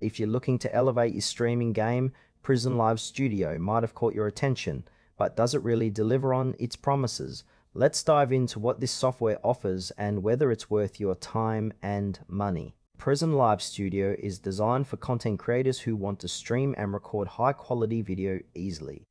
If you're looking to elevate your streaming game, PRISM Live Studio might have caught your attention, but does it really deliver on its promises? Let's dive into what this software offers and whether it's worth your time and money. PRISM Live Studio is designed for content creators who want to stream and record high-quality video easily.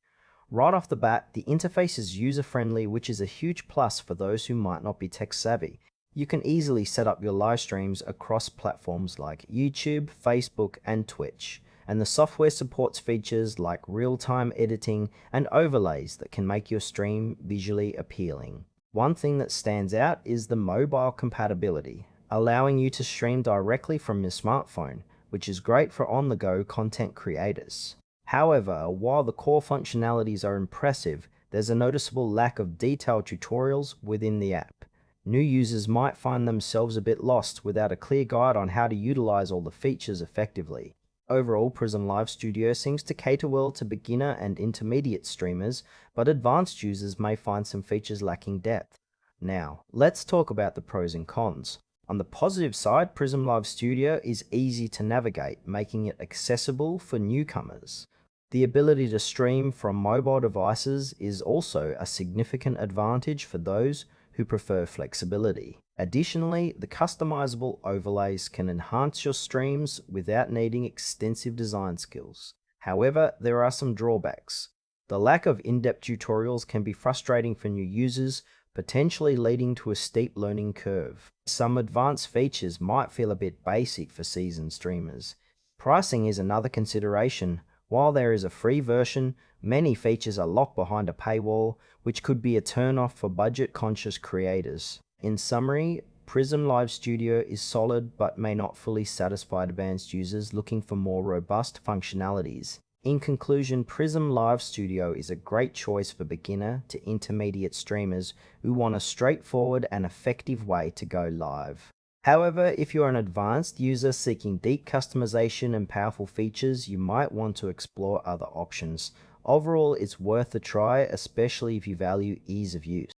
Right off the bat, the interface is user-friendly, which is a huge plus for those who might not be tech-savvy. You can easily set up your live streams across platforms like YouTube, Facebook, and Twitch, and the software supports features like real-time editing and overlays that can make your stream visually appealing. One thing that stands out is the mobile compatibility, allowing you to stream directly from your smartphone, which is great for on-the-go content creators. However, while the core functionalities are impressive, there's a noticeable lack of detailed tutorials within the app. New users might find themselves a bit lost without a clear guide on how to utilize all the features effectively. Overall, PRISM Live Studio seems to cater well to beginner and intermediate streamers, but advanced users may find some features lacking depth. Now, let's talk about the pros and cons. On the positive side, PRISM Live Studio is easy to navigate, making it accessible for newcomers. The ability to stream from mobile devices is also a significant advantage for those who prefer flexibility. Additionally, the customizable overlays can enhance your streams without needing extensive design skills. However, there are some drawbacks. The lack of in-depth tutorials can be frustrating for new users, potentially leading to a steep learning curve. Some advanced features might feel a bit basic for seasoned streamers. Pricing is another consideration. While there is a free version, many features are locked behind a paywall, which could be a turn-off for budget-conscious creators. In summary, PRISM Live Studio is solid but may not fully satisfy advanced users looking for more robust functionalities. In conclusion, PRISM Live Studio is a great choice for beginner to intermediate streamers who want a straightforward and effective way to go live. However, if you're an advanced user seeking deep customization and powerful features, you might want to explore other options. Overall, it's worth a try, especially if you value ease of use.